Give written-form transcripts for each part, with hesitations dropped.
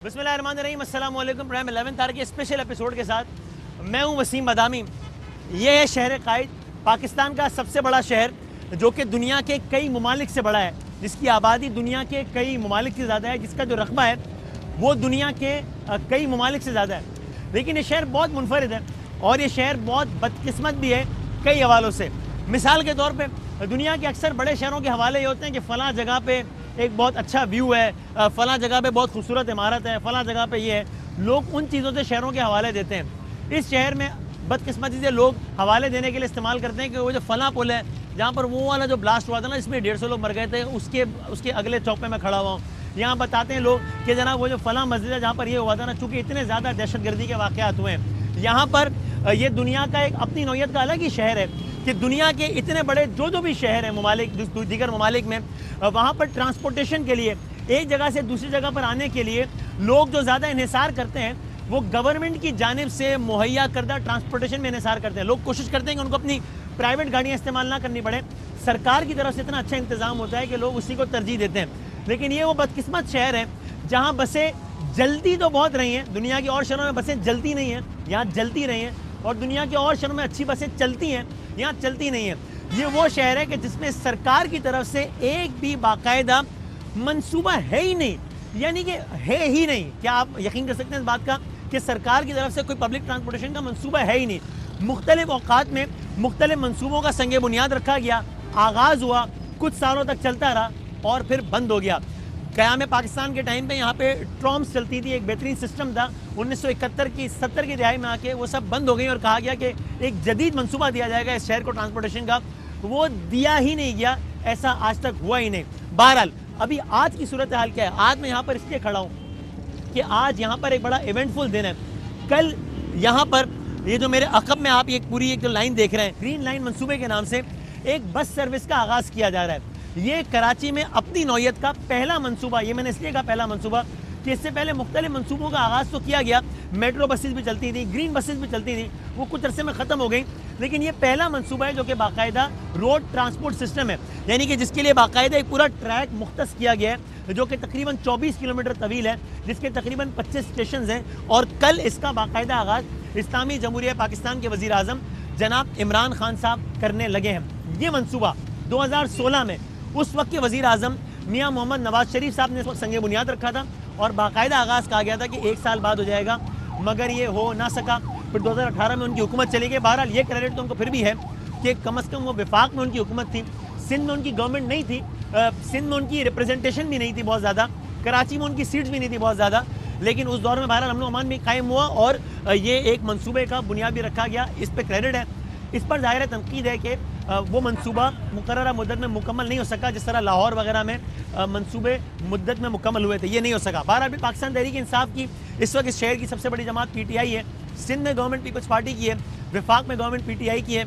बिस्मिल्लाहिर्रहमानिर्रहीम, अस्सलाम वालेकुम। प्राइम 11 तारीख के स्पेशल एपिसोड के साथ मैं हूं वसीम बदामी। ये है शहर कायद, पाकिस्तान का सबसे बड़ा शहर जो कि दुनिया के कई ममालिक से बड़ा है, जिसकी आबादी दुनिया के कई ममालिक से ज़्यादा है, जिसका जो रकबा है वो दुनिया के कई ममालिक से ज़्यादा है। लेकिन ये शहर बहुत मुनफरिद है और ये शहर बहुत बदकिस्मत भी है कई हवालों से। मिसाल के तौर पे दुनिया के अक्सर बड़े शहरों के हवाले ये होते हैं कि फ़लाँ जगह पे एक बहुत अच्छा व्यू है, फ़लाँ जगह पे बहुत खूबसूरत इमारत है, फ़लाँ जगह पे ये है। लोग उन चीज़ों से शहरों के हवाले देते हैं। इस शहर में बदकिस्मती से लोग हवाले देने के लिए इस्तेमाल करते हैं कि वो जो फ़लाँ पुल है जहाँ पर वो वाला जो ब्लास्ट हुआ था ना, इसमें 150 लोग मर गए थे, उसके अगले चौक पे मैं खड़ा हुआ हूँ। यहाँ बताते हैं लोग कि जनाब वो जो फ़लाँ मस्जिद है जहाँ पर ये हुआ था ना, चूँकि इतने ज़्यादा दहशतगर्दी के वाक़यात हुए हैं यहाँ पर, ये दुनिया का एक अपनी नौयत का अलग ही शहर है कि दुनिया के इतने बड़े जो भी शहर हैं ममालिक, दीगर ममालिक में, वहाँ पर ट्रांसपोर्टेशन के लिए एक जगह से दूसरी जगह पर आने के लिए लोग जो ज़्यादा इन्हिसार करते हैं वो गवर्नमेंट की जानिब से मुहैया करदा ट्रांसपोर्टेशन में इन्हिसार करते हैं। लोग कोशिश करते हैं कि उनको अपनी प्राइवेट गाड़ियाँ इस्तेमाल ना करनी पड़े। सरकार की तरफ से इतना अच्छा इंतज़ाम होता है कि लोग उसी को तरजीह देते हैं। लेकिन ये वो बदकिस्मत शहर है जहाँ बसें जलती तो बहुत रही हैं, दुनिया के और शहरों में बसें जलती नहीं हैं, यहाँ जलती रही हैं, और दुनिया के और शहरों में अच्छी बसें चलती हैं, यहाँ चलती नहीं है। ये वो शहर है कि जिसमें सरकार की तरफ से एक भी बाकायदा मंसूबा है ही नहीं, यानी कि है ही नहीं। क्या आप यकीन कर सकते हैं इस बात का कि सरकार की तरफ से कोई पब्लिक ट्रांसपोर्टेशन का मंसूबा है ही नहीं। मुख्तलिफ औकात में मुख्तलिफ मंसूबों का संगे बुनियाद रखा गया, आगाज़ हुआ, कुछ सालों तक चलता रहा और फिर बंद हो गया। क़याम पाकिस्तान के टाइम पे यहाँ पे ट्रॉम्स चलती थी, एक बेहतरीन सिस्टम था। 1971 की 70 की दिहाई में आके वो सब बंद हो गई और कहा गया कि एक जदीद मंसूबा दिया जाएगा इस शहर को ट्रांसपोर्टेशन का। वो दिया ही नहीं गया, ऐसा आज तक हुआ ही नहीं। बहरहाल अभी आज की सूरत हाल क्या है, आज मैं यहाँ पर इसलिए खड़ा हूँ कि आज यहाँ पर एक बड़ा इवेंटफुल दिन है। कल यहाँ पर ये जो मेरे अक़ब में आप एक पूरी एक जो लाइन देख रहे हैं, ग्रीन लाइन मंसूबे के नाम से एक बस सर्विस का आगाज़ किया जा रहा है। ये कराची में अपनी नौयत का पहला मंसूबा, ये मैंने इसलिए कहा पहला मंसूबा कि इससे पहले मुख्तलिफ मंसूबों का आगाज़ तो किया गया, मेट्रो बसेस भी चलती थी, ग्रीन बसेस भी चलती थी, वो कुछ अरसे में ख़त्म हो गई। लेकिन ये पहला मंसूबा है जो कि बाकायदा रोड ट्रांसपोर्ट सिस्टम है, यानी कि जिसके लिए बाकायदा एक पूरा ट्रैक मुख्तस किया गया है जो कि तकरीबन 24 किलोमीटर तवील है, जिसके तकरीबन 25 स्टेशन हैं। और कल इसका बाकायदा आगाज़ इस्लामी जमहूरिया पाकिस्तान के वज़ीर आज़म जनाब इमरान खान साहब करने लगे हैं। ये मंसूबा 2016 में उस वक्त के वज़ीर आज़म मियाँ मोहम्मद नवाज शरीफ साहब ने इस वक्त संगे बुनियाद रखा था और बाकायदा आगाज़ कहा गया था कि 1 साल बाद हो जाएगा, मगर ये हो ना सका। फिर 2018 में उनकी हुकूमत चली गई। बहरहाल ये क्रेडिट तो उनको फिर भी है कि कम अज़ कम वो वफाक में उनकी हुकूमत थी, सिंध में उनकी गवर्नमेंट नहीं थी, सिंध में उनकी रिप्रेजेंटेशन भी नहीं थी बहुत ज़्यादा, कराची में उनकी सीट्स भी नहीं थी बहुत ज़्यादा। लेकिन उस दौर में बहरहाल अमन अमान भी कायम हुआ और ये एक मंसूबे का बुनियाद भी रखा गया, इस पर क्रेडिट है। इस पर ज़ाहिर तनकीद है कि वो मंसूबा मुकर्ररा मुद्दत में मुकम्मल नहीं हो सका, जिस तरह लाहौर वगैरह में मंसूबे मुद्दत में मुकम्मल हुए थे, ये नहीं हो सका। बहरहाल भी पाकिस्तान तहरीक इंसाफ की इस वक्त इस शहर की सबसे बड़ी जमात PTI है, सिंध में गवर्नमेंट पीपल्स पार्टी की है, वफाक में गवर्नमेंट PTI की है,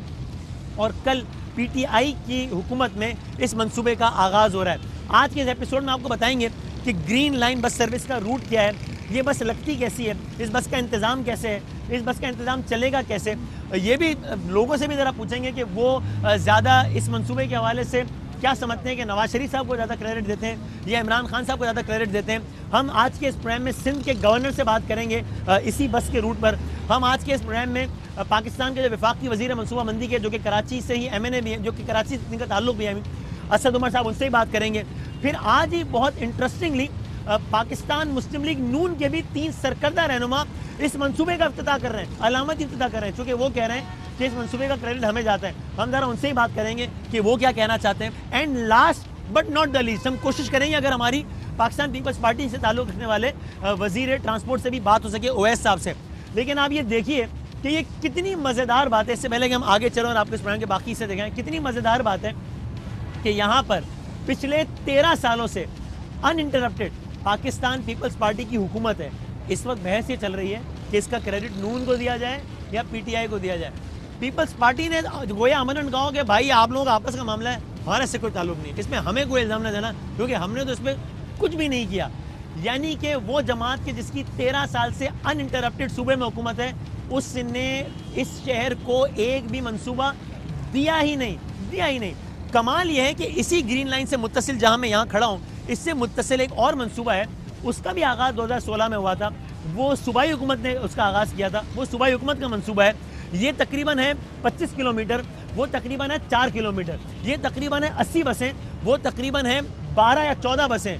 और कल PTI की हुकूमत में इस मंसूबे का आगाज़ हो रहा है। आज के इस एपिसोड में आपको बताएंगे कि ग्रीन लाइन बस सर्विस का रूट क्या है, ये बस लगती कैसी है, इस बस का इंतज़ाम कैसे है, इस बस का इंतज़ाम चलेगा कैसे। ये भी लोगों से भी ज़रा पूछेंगे कि वो ज़्यादा इस मंसूबे के हवाले से क्या समझते हैं कि नवाज शरीफ साहब को ज़्यादा क्रेडिट देते हैं या इमरान खान साहब को ज़्यादा क्रेडिट देते हैं। हम आज के इस प्रोग्राम में सिंध के गवर्नर से बात करेंगे इसी बस के रूट पर। हम आज के इस प्रोग्राम में पाकिस्तान के जो वफाकी वज़ीर मनसूबाबंदी के, जो कि कराची से ही MNA भी हैं, जो कि कराची से इनका ताल्लुक भी है, असद उमर साहब, उनसे ही बात करेंगे। फिर आज ही बहुत इंटरेस्टिंगली पाकिस्तान मुस्लिम लीग नून के भी 3 सरकर्दा रहनुमा इस मंसूबे का इफ्तिताह कर रहे हैं, अलामत इफ्तिताह कर रहे हैं, चूँकि वो कह रहे हैं कि इस मंसूबे का क्रेडिट हमें जाता है। हम ज़रा उनसे ही बात करेंगे कि वो क्या कहना चाहते हैं। And last but not the least, हम कोशिश करेंगे अगर हमारी पाकिस्तान पीपल्स पार्टी से ताल्लुक़ रखने वाले वज़ीर ट्रांसपोर्ट से भी बात हो सके, OS साहब से। लेकिन आप ये देखिए कि ये कितनी मज़ेदार बात है। इससे पहले कि हम आगे चलें और आपके इस प्रोग्राम के बाकी से देखें, कितनी मज़ेदार बात है कि यहाँ पर पिछले 13 सालों से अनइंटरप्टेड पाकिस्तान पीपल्स पार्टी की हुकूमत है। इस वक्त बहस ये चल रही है कि इसका क्रेडिट नून को दिया जाए या PTI को दिया जाए। पीपल्स पार्टी ने गोया अमन कहा कि भाई आप लोगों का आपस का मामला है, हमारे से कोई ताल्लुक नहीं, इसमें हमें कोई इल्ज़ाम न देना, क्योंकि हमने तो इसमें कुछ भी नहीं किया। यानी कि वो जमात के जिसकी 13 साल से अनइंटरप्टेड सूबे में हुकूमत है, उसने इस शहर को एक भी मंसूबा दिया ही नहीं। कमाल यह है कि इसी ग्रीन लाइन से मुत्तसिल, जहाँ मैं यहाँ खड़ा हूँ, इससे मुत्तसिल एक और मंसूबा है उसका भी आगाज़ 2016 में हुआ था। वो सूबाई हुकूमत ने उसका आगाज़ किया था, वो सूबाई हुकूमत का मंसूबा है। ये तकरीबन है 25 किलोमीटर, वो तकरीबन है 4 किलोमीटर, ये तकरीबन है 80 बसें, वो तकरीबन है 12 या 14 बसें।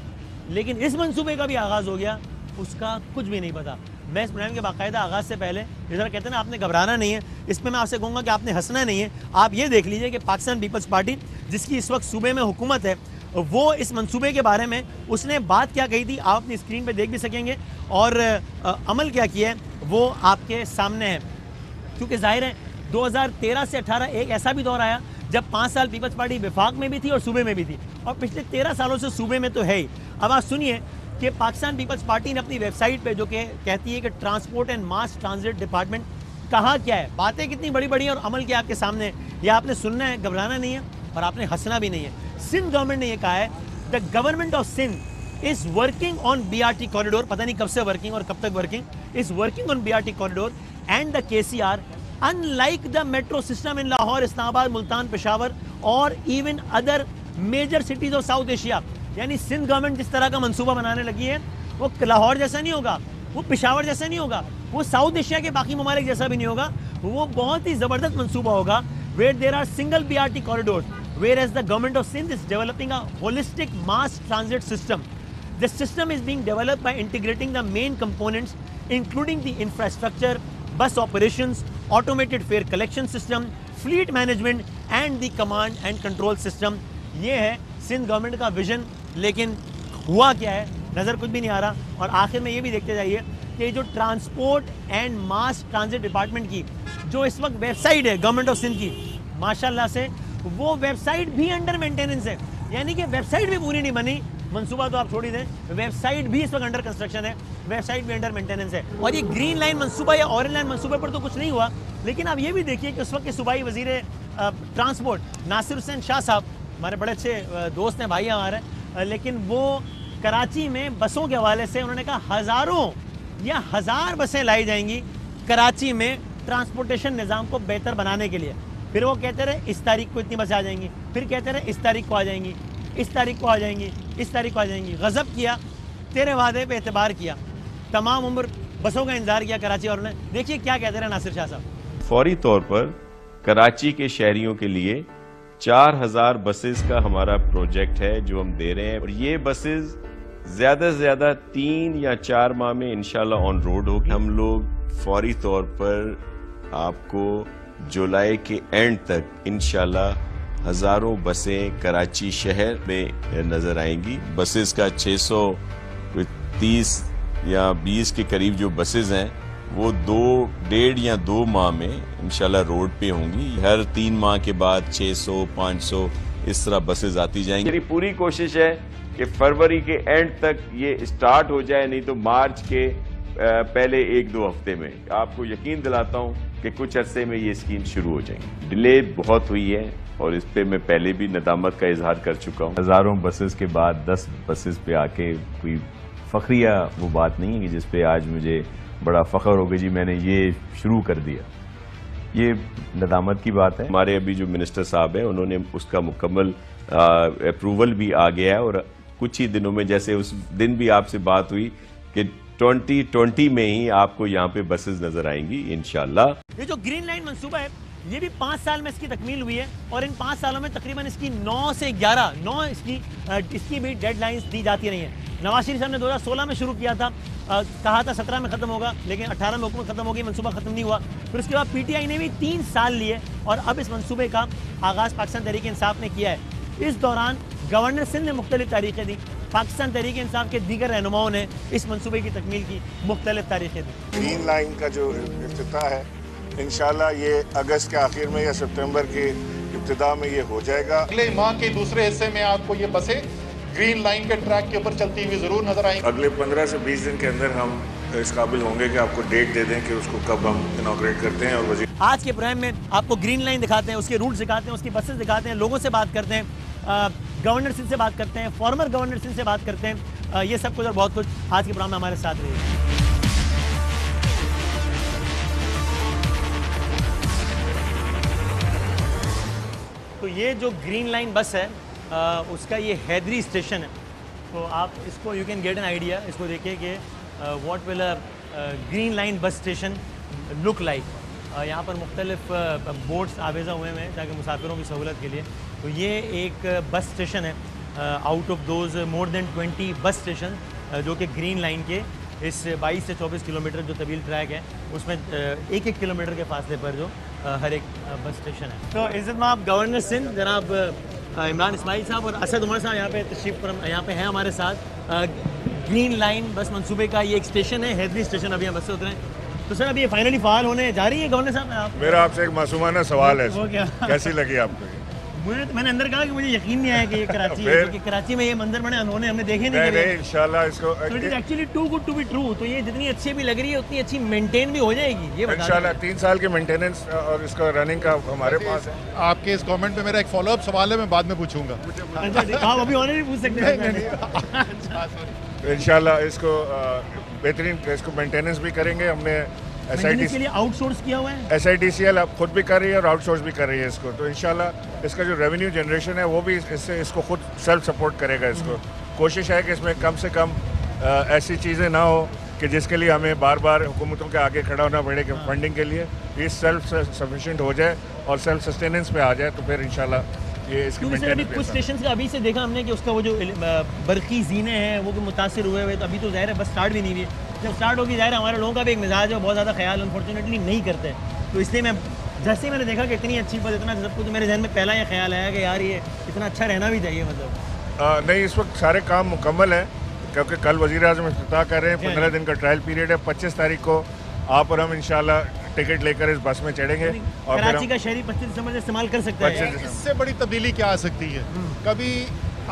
लेकिन इस मंसूबे का भी आगाज़ हो गया, उसका कुछ भी नहीं पता। मैं इस प्रोग्राम के बाकायदा आगाज़ से पहले जरा कहते हैं ना, आपने घबराना नहीं है, इसमें मैं आपसे कहूँगा कि आपने हंसना नहीं है। आप ये देख लीजिए कि पाकिस्तान पीपल्स पार्टी जिसकी इस वक्त सूबे में हुकूमत है, वो इस मंसूबे के बारे में उसने बात क्या कही थी, आप अपनी स्क्रीन पे देख भी सकेंगे, और अमल क्या किया है वो आपके सामने है। क्योंकि जाहिर है 2013 से 18 एक ऐसा भी दौर आया जब 5 साल पीपल्स पार्टी विफाक में भी थी और सूबे में भी थी, और पिछले 13 सालों से सूबे में तो है ही। अब आप सुनिए कि पाकिस्तान पीपल्स पार्टी ने अपनी वेबसाइट पे जो कि कहती है कि transport and mass transit department कहा क्या है, बातें कितनी बड़ी बड़ी हैं और अमल क्या आपके सामने है। ये आपने सुनना है, घबराना नहीं है और आपने हंसना भी नहीं है। सिंध गवर्नमेंट ने यह कहा है, the government of Sindh is working on BRT corridor, पता नहीं कब से वर्किंग और कब तक working, is working on BRT corridor and the KCR unlike the metro system in Lahore, Islamabad, Multan, Peshawar और even other major cities of South Asia. यानी Sindh government जिस तरह का मंसूबा बनाने लगी है वो लाहौर जैसा नहीं होगा, वो पेशावर जैसा नहीं होगा, वो साउथ एशिया के बाकी ममालिक जैसा भी नहीं होगा, वो बहुत ही ज़बरदस्त मंसूबा होगा। Where there are single BRT corridor, where as the government of Sindh is developing a holistic mass transit system. The system is being developed by integrating the main components including the infrastructure, bus operations, automated fare collection system, fleet management and the command and control system. ये है Sindh government का vision, लेकिन हुआ क्या है नज़र कुछ भी नहीं आ रहा। और आखिर में ये भी देखते जाइए कि जो transport and mass transit department की जो इस वक्त वेबसाइट है गवर्नमेंट ऑफ सिंध की, माशाल्लाह से वो वेबसाइट भी अंडर मेंटेनेंस है। यानी कि वेबसाइट भी पूरी नहीं बनी, मंसूबा तो आप छोड़ ही दें, वेबसाइट भी इस वक्त अंडर कंस्ट्रक्शन है, वेबसाइट भी अंडर मेंटेनेंस है। और ये ग्रीन लाइन मंसूबा या ऑरेंज लाइन मंसूबे पर तो कुछ नहीं हुआ, लेकिन आप ये भी देखिए कि उस वक्त के सूबाई वजीर ट्रांसपोर्ट नासिर हुसैन शाह साहब, हमारे बड़े अच्छे दोस्त हैं, भाई हैं हमारे, लेकिन वो कराची में बसों के हवाले से उन्होंने कहा हज़ारों या 1000 बसें लाई जाएंगी कराची में ट्रांसपोर्टेशन निज़ाम को बेहतर बनाने के लिए। फिर वो कहते रहे इस तारीख को इतनी बसें आ जाएंगी, फिर कहते रहे इस तारीख को आ जाएंगी, इस तारीख को आ जाएंगी, इस तारीख को आ जाएंगी। गज़ब किया, तेरे वादे पे एतबार किया, तमाम उम्र बसों का इंतजार किया कराची वालों ने। देखिए क्या कहते रहे नासिर शाह साहब। फौरी तौर पर कराची के शहरियों के लिए 4000 बसेस का हमारा प्रोजेक्ट है जो हम दे रहे हैं, और ये बसेस ज्यादा से ज्यादा 3 या 4 माह में इंशाल्लाह ऑन रोड होगी। हम लोग फौरी तौर पर आपको जुलाई के एंड तक इंशाल्लाह हजारों बसें कराची शहर में नजर आएंगी। बसेस का 630 या 20 के करीब जो बसेस हैं वो 1.5 या 2 माह में इंशाल्लाह रोड पे होंगी। हर 3 माह के बाद 600, 500 इस तरह बसेस आती जाएंगी। मेरी पूरी कोशिश है कि फरवरी के एंड तक ये स्टार्ट हो जाए, नहीं तो मार्च के पहले 1-2 हफ्ते में। आपको यकीन दिलाता हूँ कि कुछ अरसे में ये स्कीम शुरू हो जाएगी। डिले बहुत हुई है और इस पे मैं पहले भी नदामत का इजहार कर चुका हूँ। हजारों बसेस के बाद 10 बसेस पे आके कोई फखरिया वो बात नहीं है कि जिसपे आज मुझे बड़ा फख्र हो गया जी मैंने ये शुरू कर दिया। ये नदामत की बात है। हमारे अभी जो मिनिस्टर साहब हैं उन्होंने उसका मुकम्मल अप्रूवल भी आ गया है, और कुछ ही दिनों में, जैसे उस दिन भी आपसे बात हुई कि 2020 में ही आपको यहाँ पे बसेस नजर आएंगी इंशाल्लाह। ये जो ग्रीन लाइन मंसूबा है ये भी 5 साल में इसकी तकमील हुई है, और इन 5 सालों में तकरीबन इसकी 9 से 11 इसकी भी डेडलाइंस दी जाती रही हैं। नवाज शरीफ साहब ने 2016 में शुरू किया था, कहा था 17 में खत्म होगा, लेकिन 18 में हुकूमत खत्म होगी, मंसूबा खत्म नहीं हुआ। फिर उसके बाद PTI ने भी 3 साल लिए और अब इस मंसूबे का आगाज़ पाकिस्तान तहरीक इंसाफ ने किया है। इस दौरान गवर्नर सिंध ने मुख्तलिफ तारीखें दी, पाकिस्तान तहरीक इंसाफ के दीगर रहनुमाओं ने इस मंसूबे की तकमील की मुख्तलिफ तारीखें दी। ग्रीन लाइन का जो इफ्तिताह है इंशाल्लाह ये अगस्त के आखिर में या सितंबर के इब्तिदा में ये हो जाएगा। अगले माह के दूसरे हिस्से में आपको ये बसें ग्रीन लाइन के ट्रैक के ऊपर चलती हुई जरूर नजर आएंगी। अगले 15 से 20 दिन के अंदर हम इस काबिल होंगे कि आपको डेट दे दें कि उसको कब हम इनॉग्रेट करते हैं। और वजीर आज के प्रोग्राम में आपको ग्रीन लाइन दिखाते हैं, उसके रूट्स दिखाते हैं, उसकी बसेस दिखाते हैं, लोगों से बात करते हैं, गवर्नर सिंध से बात करते हैं, फॉर्मर गवर्नर सिंध से बात करते हैं, ये सब कुछ और बहुत कुछ आज के प्रोग्राम में हमारे साथ रहिए। तो ये जो ग्रीन लाइन बस है उसका ये हैदरी स्टेशन है, तो आप इसको you can get an idea, इसको देखिए कि what will a green line bus station look like. यहाँ पर मुख्तलिफ बोट्स आवेज़ा हुए हैं ताकि मुसाफिरों की सहूलत के लिए। तो ये एक बस स्टेशन है out of those more than 20 bus station जो कि ग्रीन लाइन के इस 22 से 24 किलोमीटर जो तवील ट्रैक है उसमें एक एक किलोमीटर के फासले पर जो हर एक बस स्टेशन है। तो इज़्ज़त माब गवर्नर सिंध जनाब इमरान इस्माइल साहब और असद उमर साहब यहाँ पे तशरीफ यहाँ पे हैं हमारे साथ। ग्रीन लाइन बस मंसूबे का ये एक स्टेशन है, हैदरी स्टेशन, अभी हम बस से उतरे। तो सर अभी ये फाइनली फाल होने जा रही है गवर्नर साहब। आप मेरा आपसे एक मासूमाना सवाल है, वो क्या? कैसी लगी आपको? मैंने अंदर कहा कि मुझे यकीन नहीं आया कि ये कराची है, क्योंकि कराची में ये मंजर बड़े अनहोने हमने देखे नहीं। नहीं इंशाल्लाह इसको it is actually too good to be true. तो ये जितनी अच्छी भी लग रही है उतनी अच्छी मेंटेन भी हो जाएगी, ये बता इंशाल्लाह 3 साल की मेंटेनेंस और इसका रनिंग का हमारे पास है। आपके इस कमेंट पे मेरा एक फॉलोअप सवाल है, मैं बाद में पूछूंगा। अच्छा आप अभी ऑनर भी पूछ सकते हैं। तो इंशाल्लाह इसको बेहतरीन इसको मेंटेनेंस भी करेंगे। हमने SIDCL के लिए आउटसोर्स किया हुआ है। SIDCL अब खुद भी कर रही है और आउटसोर्स भी कर रही है इसको। तो इंशाल्लाह इसका जो रेवेन्यू जनरेशन है वो भी इससे इसको खुद सेल्फ सपोर्ट करेगा। इसको कोशिश है कि इसमें कम से कम ऐसी चीज़ें ना हो कि जिसके लिए हमें बार बार हुकूमतों के आगे खड़ा होना पड़े कि फंडिंग के लिए। ये सेल्फ सफिशिएंट हो जाए और सेल्फ सस्टेनेंस पे आ जाए तो फिर इंशाल्लाह ये इसकी क्योंकि सर अभी कुछ स्टेशन का अभी से देखा हमने कि उसका वो जो बरकी जीने हैं वो भी मुतासिर हुए हुए। तो अभी तो ज़ाहिर है बस स्टार्ट भी नहीं हुई है। जब स्टार्ट होगी ज़ाहिर है हमारे लोगों का भी एक मिजाज है, बहुत ज़्यादा ख्याल अनफॉर्चुनेटली नहीं करते। तो इसलिए मैं जैसे ही मैंने देखा कि इतनी अच्छी बस इतना सब कुछ, मेरे जहन में पहला ये ख्याल आया कि यार ये इतना अच्छा रहना भी चाहिए। मतलब नहीं, इस वक्त सारे काम मुकम्मल हैं क्योंकि कल वज़ीर आज़म इफ्तिताह कर रहे हैं। 15 दिन का ट्रायल पीरियड है। 25 तारीख को आप और हम इंशाल्लाह टिकट लेकर इस बस में चढ़ेंगे और कराची का शहरी 25 दिसंबर से इस्तेमाल कर सकता है। इससे बड़ी तब्दीली क्या आ सकती है? कभी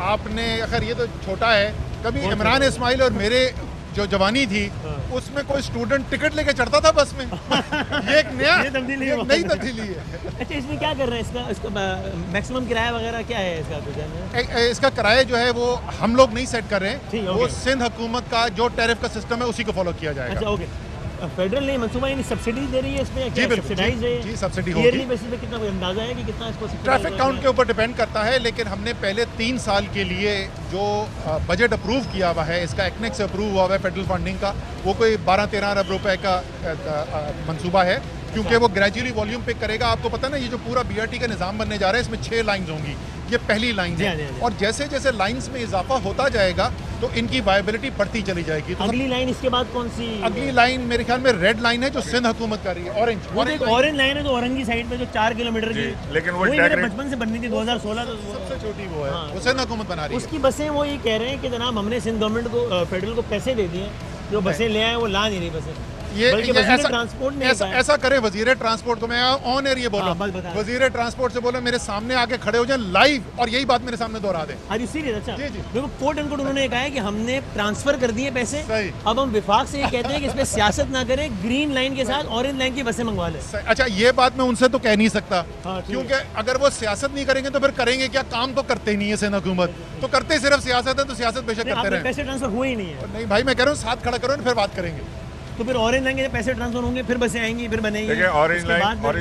आपने, अगर ये तो छोटा है, कभी इमरान इस्माइल और मेरे जो जवानी थी उसमें कोई स्टूडेंट टिकट लेके चढ़ता था बस में। ये एक नई तब्दीली है। अच्छा इसमें क्या कर रहे हैं? इसका मैक्सिमम किराया वगैरह क्या है इसका? इसका किराया जो है वो हम लोग नहीं सेट कर रहे हैं, वो सिंध हुकूमत का जो टैरिफ का सिस्टम है उसी को फॉलो किया जाएगा। अच्छा ओके। फेडरल ने मंसूबा यानी सब्सिडी दे रही है इसमें? जी बिल्कुल, जी सब्सिडी होगी। ईयरली बेसिस पे कितना अंदाजा है कि कितना इसको? ट्रैफिक काउंट के ऊपर डिपेंड करता है, लेकिन हमने पहले 3 साल के लिए जो बजट अप्रूव किया हुआ है, इसका एक्नेक से अप्रूव हुआ है फेडरल फंडिंग का, वो कोई 12-13 अरब रुपए का मंसूबा है, क्योंकि वो ग्रेजुअली वॉल्यूम पे करेगा। आपको पता ना ये जो पूरा BRT का निज़ाम बनने जा रहा है इसमें 6 लाइन्स होंगी, ये पहली लाइन है। और जैसे जैसे लाइन्स में इजाफा होता जाएगा तो इनकी वायबिलिटी बढ़ती चली जाएगी। तो अगली लाइन इसके बाद कौन सी? अगली लाइन मेरे ख्याल में रेड लाइन है जो सिंध हुकूमत कर रही है। ऑरेंज लाइन है जो औरंगी साइड में जो 4 किलोमीटर की, लेकिन वो मेरे बचपन से बननी थी 2016 तो सबसे छोटी वो है। वो सिंध हुकूमत बना रही है। उसकी बसें वो ये कह रहे हैं कि जनाब हमने सिंध गवर्नमेंट को फेडरल को पैसे दे दिए, जो बसें ले आए वो ला नहीं रही बसें। ऐसा करे वजीर ट्रांसपोर्ट को, मैं ऑन एयर ये बोल रहा हूं, वजीर ट्रांसपोर्ट से बोले मेरे सामने आके खड़े हो जाए लाइव और यही बात मेरे सामने दोहरा दें। Are you serious? अच्छा देखो कोर्ट एंड कोर्ट उन्होंने कहा है कि हमने ट्रांसफर कर दिए पैसे, अब हम विफाक से ये कहते हैं कि इसमें सियासत ना करें, ग्रीन लाइन के साथ ऑरेंज लाइन की बसें मंगवा लें। अच्छा ये बात मैं उनसे तो कह नहीं सकता, क्योंकि अगर वो सियासत नहीं करेंगे तो फिर करेंगे क्या? काम तो करते ही नहीं है सिंध हुकूमत, तो करते सिर्फ सियासत है, तो सियासत बेशक करते रहे। पैसे ट्रांसफर हुए ही नहीं है। नहीं भाई मैं कह रहा हूँ साथ खड़ा करो फिर बात करेंगे। तो फिर ऑरेंज लाइन के पैसे ट्रांसफर होंगे, फिर बसें आएंगी, फिर बनेंगी। देखिए ऑरेंज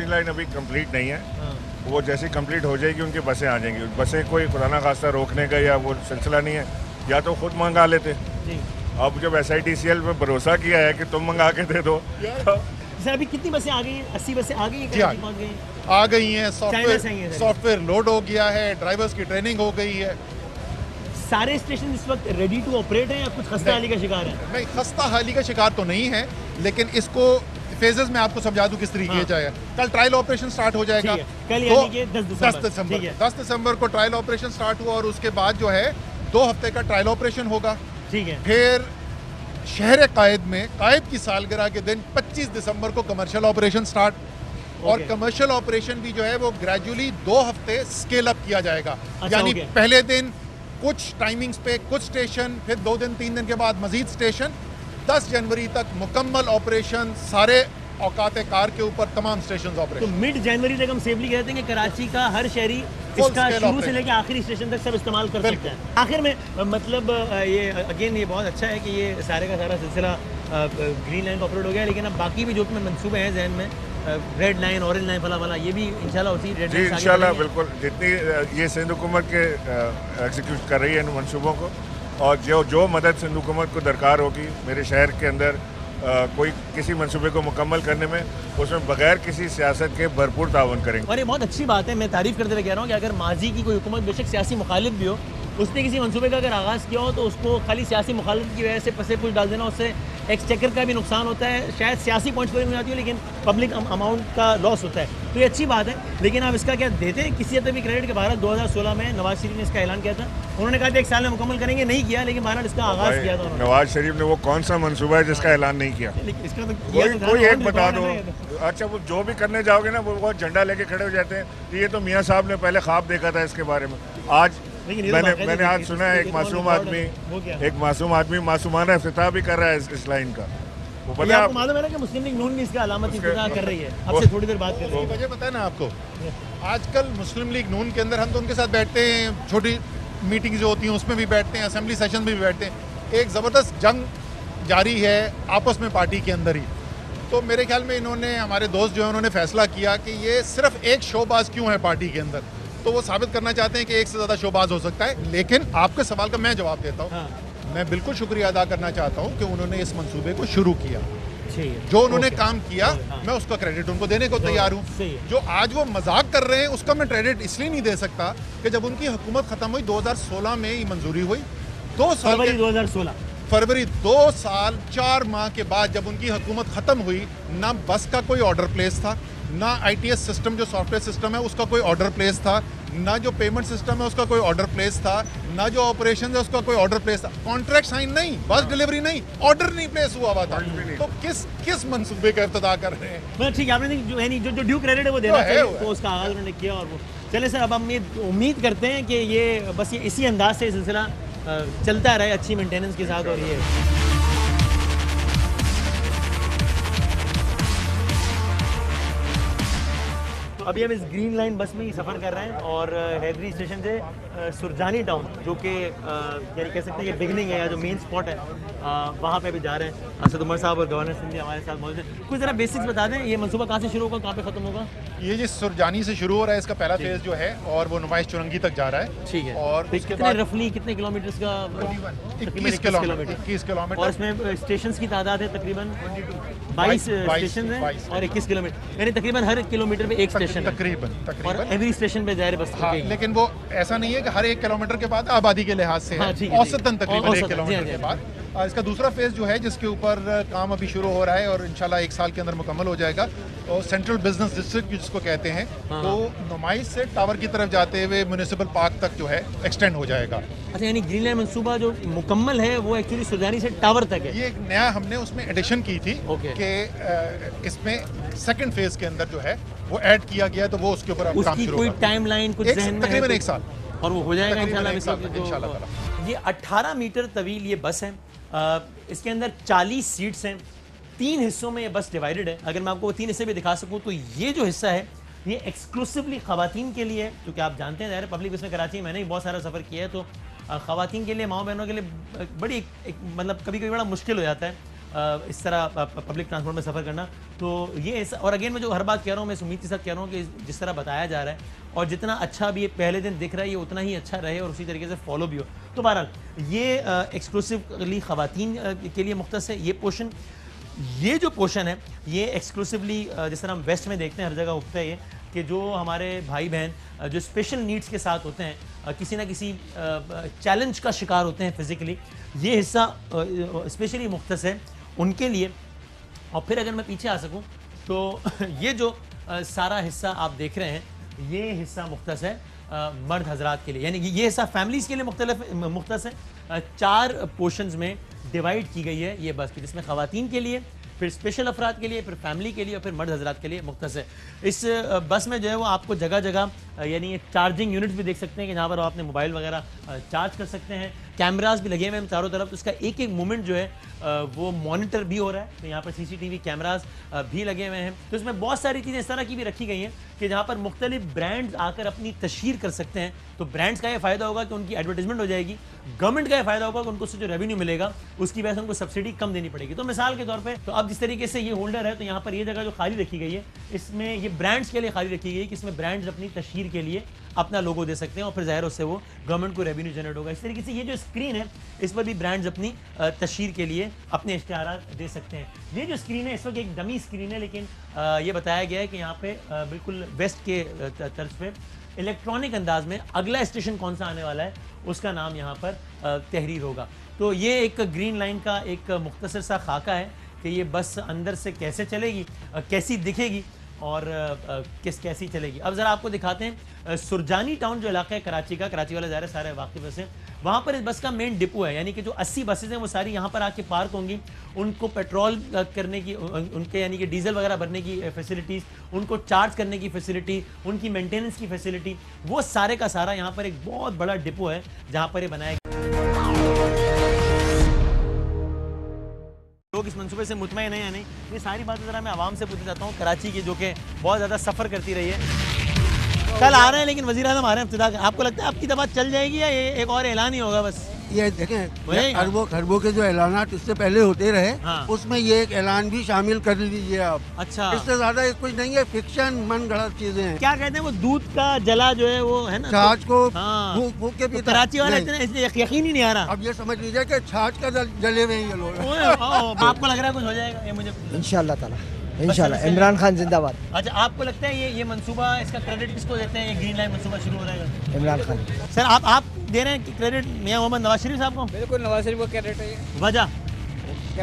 लाइन अभी कंप्लीट नहीं है। वो जैसी कंप्लीट हो जाएगी उनकी बसें आ जाएंगी। बसें कोई खुदा ना खास्ता रोकने का या वो सिलसिला नहीं है, या तो खुद मंगा लेते। अब जब SIDCL पे भरोसा किया है कि तुम मंगा के दे दो। सर अभी कितनी बसें आ गई हैं? 80 बसें आ गई हैं? आ गई हैं। सॉफ्टवेयर लोड हो गया है, ड्राइवर्स की ट्रेनिंग हो गई है। सारे स्टेशन इस वक्त रेडी टू ऑपरेट हैं या कुछ खस्ता हाली का शिकार है? नहीं खस्ता हाली का शिकार तो नहीं है, लेकिन इसको फेजेस में आपको समझा दूं किस तरीके से जाएगा। कल ट्रायल ऑपरेशन स्टार्ट हो जाएगा, कल यानी कि 10 दिसंबर को ट्रायल ऑपरेशन स्टार्ट हुआ और उसके बाद जो है 2 हफ्ते का ट्रायल ऑपरेशन होगा। ठीक है। फिर शहर कायद में कायद की सालगिरह के दिन 25 दिसंबर को कमर्शियल ऑपरेशन स्टार्ट, और कमर्शियल ऑपरेशन भी जो है वो ग्रेजुअली 2 हफ्ते स्केल अप किया जाएगा। यानी पहले दिन कुछ टाइमिंग्स पे कुछ स्टेशन, फिर 2 दिन 3 दिन के बाद मजीद स्टेशन। 10 जनवरी तक मुकम्मल ऑपरेशन, सारे औकात कार के ऊपर तमाम स्टेशन ऑपरेशन। तो मिड जनवरी तक हम सेफली कहते हैं कि कराची का हर शहरी इसका शुरू से लेकर आखिरी स्टेशन तक सब इस्तेमाल कर सकता है। आखिर में मतलब ये अगेन ये बहुत अच्छा है कि ये सारे का सारा सिलसिला ग्रीन लाइन का ऑपरेट हो गया, लेकिन अब बाकी भी जो अपने मंसूबे हैं जहन में, रेड लाइन ऑरेंज लाइन फला ये भी इंशाल्लाह उसी रेड लाइन इंशाल्लाह बिल्कुल जितनी ये सिंध हुकूमत के एग्जीक्यूट कर रही है इन मंसूबों को, और जो मदद सिंध हुकूमत को दरकार होगी मेरे शहर के अंदर कोई किसी मंसूबे को मुकम्मल करने में, उसमें बगैर किसी सियासत के भरपूर ताउन करेंगे। और ये बहुत अच्छी बात है, मैं तारीफ़ करते हुए कह रहा हूँ कि अगर माजी की कोई हुकूमत बेशक सियासी मुखालिफ भी हो, उसने किसी मंसूबे का अगर आगाज़ किया हो तो उसको खाली सियासी मुखालिफ की वजह से पसे पुश डाल देना, उससे एक्सचेकर का भी नुकसान होता है, शायद सियासी पॉइंट्स पर नहीं आती हो लेकिन पब्लिक अमाउंट का लॉस होता है। तो ये अच्छी बात है, लेकिन आप इसका क्या देते हैं किसी हद तक भी क्रेडिट के भारत 2016 में नवाज शरीफ ने इसका ऐलान किया था, उन्होंने कहा था 1 साल में मुकम्मल करेंगे, नहीं किया, लेकिन भारत इसका आगाज़ किया था उन्होंने। नवाज शरीफ ने वो कौन सा मंसूबा है जिसका ऐलान नहीं किया? इसका तो कोई एक बता दो। अच्छा, वो जो भी करने जाओगे ना वो झंडा लेके खड़े हो जाते हैं। ये तो मियाँ साहब ने पहले ख्वाब देखा था इसके बारे में। आज मैंने आज सुना है एक मासूम आदमी मासूमाना इफ्तिताह भी कर रहा है इस लाइन का। वो पता आपको मालूम है ना कि मुस्लिम लीग नून भी इसका अलामत इफ्तिताह कर रही है, आपसे थोड़ी देर बात कर रही है। वजह पता है ना आपको, आजकल मुस्लिम लीग नून के अंदर हम तो उनके साथ बैठते हैं, छोटी मीटिंग जो होती हैं उसमें भी बैठते हैं, असेंबली सेशन में भी बैठते हैं। एक ज़बरदस्त जंग जारी है आपस में पार्टी के अंदर ही। तो मेरे ख्याल में इन्होंने, हमारे दोस्त जो है उन्होंने फैसला किया कि ये सिर्फ एक शोबाज क्यों है पार्टी के अंदर, तो वो साबित करना चाहते हैं कि एक से ज़्यादा शोबाज हो सकता है। लेकिन आपके सवाल का मैं जवाब देता हूँ। हाँ। मैं बिल्कुल शुक्रिया अदा करना चाहता हूँ कि उन्होंने इस मंसूबे को शुरू किया, जो उन्होंने काम किया। मैं उसका क्रेडिट उनको देने को तैयार हूँ। जो आज वो मजाक कर रहे हैं उसका मैं क्रेडिट इसलिए नहीं दे सकता कि जब उनकी हुकूमत खत्म हुई 2016 में ही मंजूरी हुई, 2 साल फरवरी 2 साल 4 माह के बाद जब उनकी हुकूमत खत्म हुई, ना बस का कोई ऑर्डर प्लेस था, ना ITS सिस्टम जो सॉफ्टवेयर सिस्टम है उसका कोई ऑर्डर प्लेस था, ना जो पेमेंट सिस्टम है उसका कोई ऑर्डर प्लेस था, ना जो ऑपरेशन है उसका कोई ऑर्डर प्लेस था। कॉन्ट्रैक्ट साइन नहीं, बस डिलीवरी नहीं, ऑर्डर नहीं प्लेस हुआ था। तो किस मंसूबे का इब्तिदा कर रहे हैं? ठीक है, आपने जो ड्यू क्रेडिट है वो देना चाहिए, तो उसका आगाज उन्होंने किया। और वो चले सर, अब हम उम्मीद करते हैं कि ये बस ये इसी अंदाज से सिलसिला चलता रहे अच्छी मेंटेनेंस के साथ। और ये अभी हम इस ग्रीन लाइन बस में ही सफ़र कर रहे हैं और हैदरी स्टेशन से सुरजानी टाउन, जो कि यानी कह सकते हैं कि बिगनिंग है या जो मेन स्पॉट है, वहाँ पे भी जा रहे हैं। असद उमर साहब और गवर्नर सिंह हमारे साथ मौजूद हैं। कुछ ज़रा बेसिक्स बता दें, ये मंसूबा कहाँ से शुरू होगा, कहाँ पे ख़त्म होगा? ये जिस सुरजानी से शुरू हो रहा है, इसका पहला फेज़ जो है और वो नुमाइश चुरंगी तक जा रहा है। ठीक है। और कितने रफली कितने किलोमीटर का? 21 किलोमीटर। और इसमें स्टेशन की तादाद है तकरीबन 22 स्टेशन हैं और 21 किलोमीटर, यानी तकरीबन हर किलोमीटर पे एक स्टेशन तकरीबन और एवरी स्टेशन पे जाहिर बस। हाँ, लेकिन वो ऐसा नहीं है कि हर 1 किलोमीटर के बाद आबादी के लिहाज से है, औसतन तकरीबन 1 किलोमीटर के बाद। इसका दूसरा फेज जो है जिसके ऊपर काम अभी शुरू हो रहा है और इंशाल्लाह 1 साल के अंदर मुकम्मल हो जाएगा, और सेंट्रल बिजनेस डिस्ट्रिक्ट जिसको कहते हैं, तो नुमाइश से टावर की तरफ जाते हुए म्यूनिसिपल पार्क तक जो है एक्सटेंड हो जाएगा। अच्छा, यानी ग्रीन लाइन मंसूबा जो मुकम्मल है वो एक्चुअली सुरजानी से टावर तक है। ये एक नया हमने उसमें एडिशन की थी कि इसमें सेकंड फेज के अंदर जो है वो ऐड किया गया, तो वो उसके ऊपर अब काम शुरू होगा। कोई टाइमलाइन कुछ ज़हन में तकरीबन 1 साल और वो हो जाएगा इंशाल्लाह। इंशाल्लाह। ये 18 मीटर तवील ये बस है, इसके अंदर 40 सीट्स हैं, 3 हिस्सों में ये बस डिवाइडेड है। अगर मैं आपको वो 3 हिस्से भी दिखा सकूं तो ये जो हिस्सा है ये एक्सक्लूसिवली ख़वातीन के लिए है, क्योंकि आप जानते हैं ज़ाहिर पब्लिक बस में कराची में मैंने भी बहुत सारा सफ़र किया है, तो ख़वातीन के लिए, माओ बहनों के लिए बड़ी मतलब कभी कभी बड़ा मुश्किल हो जाता है इस तरह पब्लिक ट्रांसपोर्ट में सफ़र करना। तो ये और अगेन मैं जो हर बात कह रहा हूँ, मैं इस उम्मीद के साथ कह रहा हूँ कि जिस तरह बताया जा रहा है और जितना अच्छा भी ये पहले दिन दिख रहा है, ये उतना ही अच्छा रहे और उसी तरीके से फॉलो भी हो। तो बहरहाल ये एक्सक्लूसिवली ख़वातीन के लिए मुख्तस है ये पोर्शन। ये जो पोर्शन है ये एक्सक्लूसिवली जिस तरह हम वेस्ट में देखते हैं हर जगह उगता है ये, कि जो हमारे भाई बहन जो स्पेशल नीड्स के साथ होते हैं, किसी ना किसी चैलेंज का शिकार होते हैं फिज़िकली, ये हिस्सा स्पेशली मुख्तस है उनके लिए। और फिर अगर मैं पीछे आ सकूं तो ये जो सारा हिस्सा आप देख रहे हैं, ये हिस्सा मुख्तस है मर्द हजरात के लिए, यानी ये हिस्सा फैमिलीज़ के लिए मुख्तस है। 4 पोर्शंस में डिवाइड की गई है ये बस की, जिसमें ख़वातीन के लिए, फिर स्पेशल अफराद के लिए, फिर फैमिली के लिए और फिर मर्द हजरात के लिए मुख्तस है। इस बस में जो है वो आपको जगह जगह यानी चार्जिंग यूनिट्स भी देख सकते हैं कि जहाँ पर आप अपने मोबाइल वगैरह चार्ज कर सकते हैं। कैमरास भी लगे हुए हैं चारों तरफ, तो उसका एक एक मोमेंट जो है वो मॉनिटर भी हो रहा है। तो यहाँ पर CCTV कैमरास भी लगे हुए हैं। तो इसमें बहुत सारी चीज़ें इस तरह की भी रखी गई हैं कि जहाँ पर मुख्तलिफ ब्रांड्स आकर अपनी तशहीर कर सकते हैं। तो ब्रांड्स का ये फ़ायदा होगा कि उनकी एडवर्टाइजमेंट हो जाएगी गवर्नमेंट का फायदा होगा कि उनको से जो रेवेन्यू मिलेगा उसकी वजह से उनको सब्सिडी कम देनी पड़ेगी। तो मिसाल के तौर पे तो अब जिस तरीके से ये होल्डर है तो यहाँ पर ये जगह जो खाली रखी गई है इसमें ये ब्रांड्स के लिए खाली रखी गई है कि इसमें ब्रांड्स अपनी तशहीर के लिए अपना लोगो दे सकते हैं और फिर ज़ाहिर उससे वो गवर्नमेंट को रेवेन्यू जनरेट होगा। इस तरीके से ये जो स्क्रीन है इस पर भी ब्रांड्स अपनी तशहीर के लिए अपने इश्तिहार दे सकते हैं। ये जो स्क्रीन है इस वक्त एक डमी स्क्रीन है, लेकिन ये बताया गया है कि यहाँ पे बिल्कुल वेस्ट के तर्ज पे इलेक्ट्रॉनिक अंदाज में अगला स्टेशन कौन सा आने वाला है उसका नाम यहाँ पर तहरीर होगा। तो ये एक ग्रीन लाइन का एक मुख्तसर सा खाका है कि ये बस अंदर से कैसे चलेगी, कैसी दिखेगी और कैसी चलेगी। अब ज़रा आपको दिखाते हैं सुरजानी टाउन जो इलाका है कराची का, कराची वाले ज़ाहिर सारे वाकिफ़ से, वहाँ पर इस बस का मेन डिपो है, यानी कि जो 80 बसेज हैं वो सारी यहाँ पर आके पार्क होंगी। उनको पेट्रोल करने की, उनके यानी कि डीजल वगैरह भरने की फैसिलिटीज़, उनको चार्ज करने की फैसिलिटी, उनकी मेंटेनेंस की फैसिलिटी, वो सारे का सारा यहाँ पर एक बहुत बड़ा डिपो है जहाँ पर ये बनाया गया। लोग इस मंसूबे से मुतमईन है या नहीं, ये सारी बातें ज़रा मैं आवाम से पूछना चाहता हूँ कराची की, जो कि बहुत ज़्यादा सफ़र करती रही है। कल आ रहे हैं लेकिन वज़ीर आज़म आ रहे हैं इब्तिदा, आपको लगता है आपकी दफ़ा चल जाएगी या ये एक और ऐलान ही होगा बस? ये देखें खरबों के जो ऐलानात इससे पहले होते रहे, हाँ। उसमें ये एक ऐलान भी शामिल कर लीजिए आप। अच्छा, इससे ज्यादा कुछ नहीं है, फिक्शन मन गढ़ंत चीजें हैं। क्या कहते हैं वो दूध का जला जो है वो है ना, छाछ को हाँ। भूख के तो पीता कराची वाले नहीं। इतने यकीन ही नहीं आ रहा। अब ये समझ लीजिए कि छाछ का जले हुए हैं ये लोग। आपको लग रहा है कुछ हो जाएगा ये? मुझे इंशाल्लाह ताला, इंशाल्लाह। इमरान खान जिंदाबाद। अच्छा, आपको लगता है ये मंसूबा, इसका क्रेडिट किसको देते हैं? ये ग्रीन लाइन मंसूबा शुरू हो जाएगा इमरान खान। सर आप दे रहे हैं कि क्रेडिट मियां मोहम्मद नवाज शरीफ साहब को? बिल्कुल, नवाज शरीफ को क्रेडिट है। वजह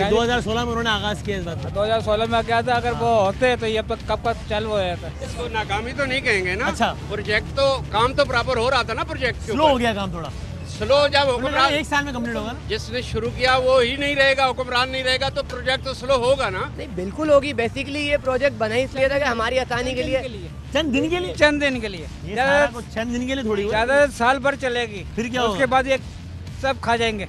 2016 में उन्होंने आगाज किया इस बात। 2016 में क्या था, अगर वो होते तो ये कब का चल वो जाता। इसको नाकामी तो नहीं कहेंगे ना। अच्छा, प्रोजेक्ट तो काम तो बराबर हो रहा था ना, प्रोजेक्ट स्लो हो गया काम थोड़ा। स्लो जब हुक्मरान 1 साल में कंप्लीट होगा ना? जिसने शुरू किया वो ही नहीं रहेगा, हुक्मरान नहीं रहेगा तो प्रोजेक्ट तो स्लो होगा ना। नहीं, बिल्कुल होगी। बेसिकली ये प्रोजेक्ट बना ही इसलिए था कि हमारी आसानी के लिए, चंद दिन के लिए, चंद दिन के लिए, ये सारा कुछ चंद दिन के लिए थोड़ी हुआ। ज्यादा साल भर चलेगी, फिर क्या उसके बाद ये सब खा जाएंगे।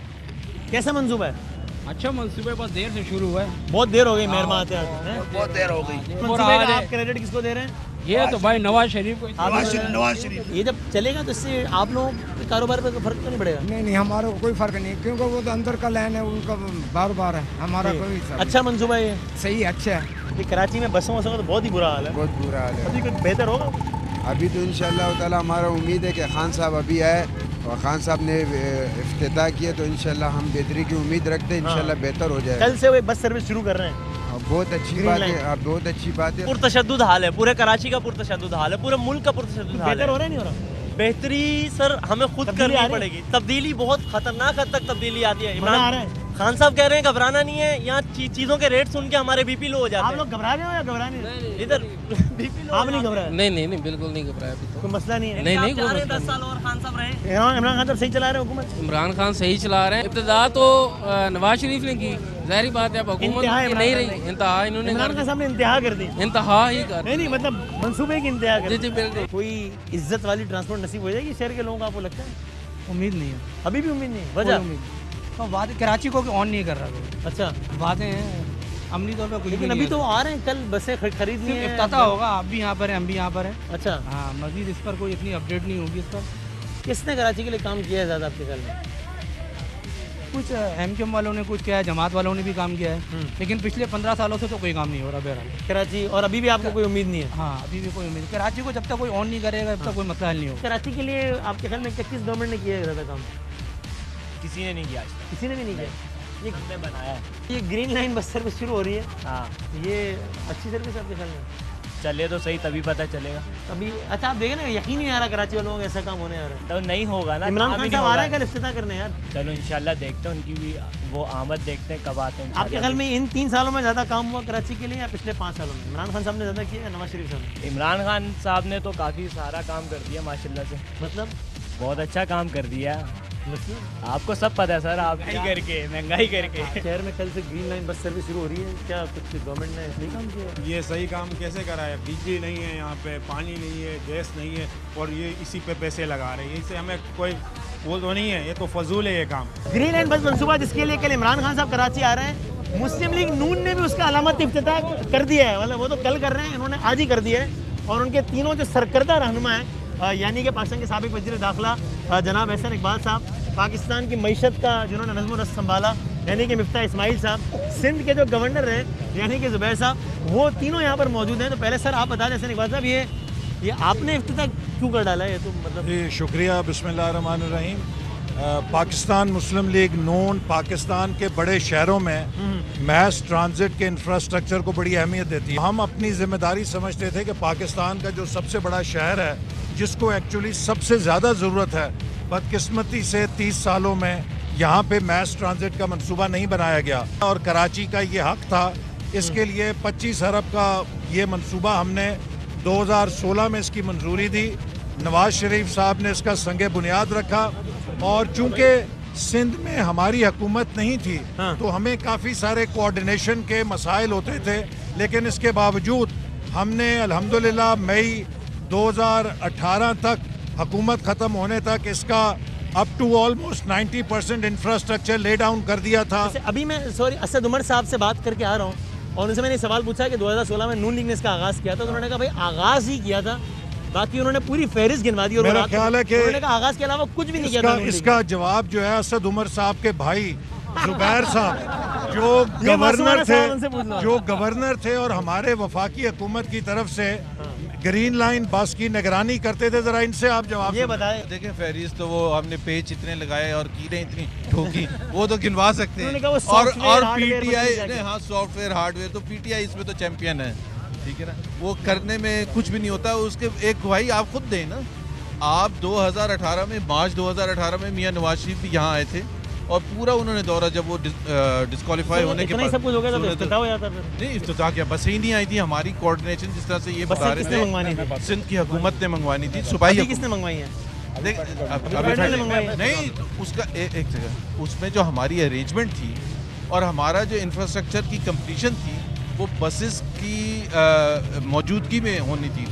कैसा मंसूबा है? अच्छा मंसूबे बहुत देर से शुरू हुआ है, बहुत देर हो गई मेहरबान आते आते, बहुत देर हो गई। मंसूबे का आप क्रेडिट किसको दे रहे हैं? ये तो भाई नवाज शरीफ को। नवाज शरीफ ये जब चलेगा तो इससे आप लोगों के कारोबार पर फर्क तो नहीं पड़ेगा? नहीं, हमारे को कोई फर्क नहीं, क्योंकि वो तो अंदर का लाइन है, उनका बार बार है, हमारा कोई अच्छा मंसूबा है ये? सही, अच्छा है। ये कराची में बसों का तो बहुत ही बुरा हाल है। बहुत बुरा हाल है। अभी कुछ बेहतर होगा? अभी तो इंशाल्लाह ताला हमारा उम्मीद है कि खान साहब अभी आए और खान साहब ने इफ्तिताह किया तो इंशाल्लाह हम बेहतरी की उम्मीद रखते हैं, इंशाल्लाह बेहतर हो जाएगा। कल से वो बस सर्विस शुरू कर रहे हैं, बहुत अच्छी बात है, बहुत अच्छी बात है। पुरतशद्दुद हाल है, पूरे कराची का पुरतशद्दुद हाल है, पूरे मुल्क का पुरतशद्दुद हाल बेहतर है। हो रहा है नहीं हो रहा? बेहतरी सर हमें खुद करनी पड़ेगी। तब्दीली बहुत खतरनाक हद तक तब्दीली आती है। इमरान खान साहब कह रहे हैं घबराना नहीं है, यहाँ चीजों के रेट सुन के हमारे बीपी लो हो जाते हैं। आप लोग घबरा रहे हो या घबरा नहीं? इधर बीपी लो। आप नहीं घबराए? नहीं बिल्कुल नहीं घबराया अभी तो। कोई मसला नहीं है? नहीं 10 साल और खान साहब रहे। इमरान खान साहब सही चला रहे हैं हुकूमत? इमरान खान सही चला रहे हैं। इब्तिदा तो नवाज शरीफ ने की, जाहिर बात है अब हुकूमत की नहीं रही, इंतहा इन्होंने इमरान खान साहब ने इंतहा कर दी। इंतहा ही कर, नहीं मतलब मंसूबे की इंतहा कर दी। जी बिल्कुल। कोई इज्जत वाली ट्रांसपोर्ट नसीब हो जाएगी शहर के लोगों को, आपको लगता है? उम्मीद नहीं है, अभी भी उम्मीद नहीं है। वजह तो वादे कराची को ऑन नहीं कर रहा कोई। अच्छा, वादे हैं अमली तौर पर कुछ, लेकिन अभी तो आ रहे हैं, कल बसें खरीदनी है, इफ्तिताह होगा। आप भी यहाँ पर हैं, हम भी यहाँ पर हैं। अच्छा, हाँ, मजीद इस पर कोई इतनी अपडेट नहीं होगी इस पर। किसने कराची के लिए काम किया है ज़्यादा आपके ख्याल में? कुछ एमकेएम वालों ने कुछ किया है, जमात वालों ने भी काम किया है, लेकिन पिछले 15 सालों से तो कोई काम नहीं हो रहा बहरहाल कराची। और अभी भी आपको कोई उम्मीद नहीं है? हाँ, अभी भी कोई उम्मीद। कराची को जब तक कोई ऑन नहीं करेगा तब तक कोई मसला हल नहीं होगा। कराची के लिए आपके ख्याल में किस गवर्नमेंट ने किया है ज़्यादा काम? किसी ने नहीं किया, किसी ने भी नहीं किया। ये हमने बनाया है। ये ग्रीन लाइन बस सर्विस शुरू हो रही है, हाँ, ये अच्छी सर्विस आपके ख्याल में? चले तो सही तभी पता चलेगा। अभी अच्छा आप देखें ना, यकीन नहीं आ रहा कराची वालों को ऐसा काम होने आ रहा है। तो नहीं होगा ना। इमरान खान साहब आ रहे हैं कल इफ्तिताह करने यार। चलो इंशाल्लाह देखते हैं उनकी भी वो आमद, देखते हैं कब आते हैं। आपके ख्याल में इन 3 सालों में ज़्यादा काम हुआ कराची के लिए या पिछले 5 सालों में? इमरान खान साहब ने ज़्यादा किया या नवाज शरीफ साहब ने? इमरान खान साहब ने तो काफ़ी सारा काम कर दिया माशाल्लाह से, मतलब बहुत अच्छा काम कर दिया। मतलब आपको सब पता है सर, आप महंगाई करके शहर में कल से ग्रीन लाइन बस सर्विस शुरू हो रही है, क्या कुछ गवर्नमेंट ने सही काम किया? ये सही काम कैसे करा है? बिजली नहीं है यहाँ पे, पानी नहीं है, गैस नहीं है, और ये इसी पे पैसे लगा रहे हैं। इससे हमें कोई वो तो नहीं है, ये तो फजूल है ये काम। ग्रीन लाइन बस मंसूबा जिसके लिए कल इमरान खान साहब कराची आ रहे हैं, मुस्लिम लीग नून ने भी उसका अलामत इफ्तिताह कर दिया है, मतलब वो तो कल कर रहे हैं, इन्होंने आज ही कर दिया है। और उनके तीनों जो सरकर्दा रहनुमा हैं यानी कि पाकिस्तान के साबिक वज़ीर दाखिला जनाब एहसन इकबाल साहब, पाकिस्तान की मईशत का जिन्होंने नज़्म व नस्क़ संभाला यानी कि मिफ्ता इस्माइल साहब, सिंध के जो गवर्नर हैं यानी कि ज़ुबैर साहब, वो तीनों यहाँ पर मौजूद हैं। तो पहले सर आप बता दें एहसन इकबाल साहब, ये आपने इफ्तिताह क्यों कर डाला है? तो मतलब जी शुक्रिया, बिस्मिल्लाहिर्रहमानिर्रहीम। पाकिस्तान मुस्लिम लीग नून पाकिस्तान के बड़े शहरों में मैस ट्रांजिट के इंफ्रास्ट्रक्चर को बड़ी अहमियत देती है। हम अपनी जिम्मेदारी समझते थे कि पाकिस्तान का जो सबसे बड़ा शहर है, जिसको एक्चुअली सबसे ज़्यादा ज़रूरत है, बदकिस्मती से 30 सालों में यहाँ पे मैस ट्रांजिट का मंसूबा नहीं बनाया गया और कराची का ये हक था। इसके लिए 25 अरब का ये मंसूबा हमने 2016 में इसकी मंजूरी दी। नवाज शरीफ साहब ने इसका संगे बुनियाद रखा और चूंकि सिंध में हमारी हुकूमत नहीं थी तो हमें काफ़ी सारे कोऑर्डिनेशन के मसाइल होते थे, लेकिन इसके बावजूद हमने अल्हम्दुलिल्लाह मई 2018 तक हुकूमत ख़त्म होने तक इसका up to almost 90% infrastructure lay down कर दिया था। अभी मैं असद उमर साहब से बात करके आ रहा हूँ और उनसे मैंने सवाल पूछा कि 2016 में नून लीग ने इसका आगाज़ किया था, तो उन्होंने कहा भाई आगाज़ ही किया था, बाकी उन्होंने पूरी फहरिस्त गिनवा दी और मेरा ख्याल है कि उन्होंने कहा आगाज़ के अलावा कुछ भी नहीं किया था। इसका जवाब जो है असद उमर साहब के भाई जुबैर साहब जो गवर्नर थे और हमारे वफाकी हुकूमत की तरफ से ग्रीन लाइन बस की निगरानी करते थे, जरा इनसे आप जवाब ये बताएं। देखिए फहरिस्त तो वो हमने पेज इतने लगाए और कीड़े इतनी ठोकी, वो तो गिनवा सकते हैं। और पीटीआई ने हाँ सॉफ्टवेयर हार्डवेयर, तो पीटीआई इसमें तो चैंपियन है, ठीक है ना, वो करने में कुछ भी नहीं होता। उसके एक गवाही आप खुद दें ना, आप 2018 में मार्च 2018 में मियां नवाज शरीफ भी यहाँ आए थे और पूरा उन्होंने दौरा, जब वो डिस्क्वालीफाई होने के बाद सब कुछ हो गया था, इफ्तिताह हो जाता था। नहीं इफ्तिताह क्या, बस ही नहीं आई थी हमारी कोऑर्डिनेशन, जिस तरह से ये बता रहे थे सिंध की हुकूमत ने मंगवानी थी। सुबह किसने मंगवाई है? नहीं उसका एक जगह उसमें जो हमारी अरेंजमेंट थी और हमारा जो इंफ्रास्ट्रक्चर की कंप्लीशन थी वो बसेस की मौजूदगी में होनी थी।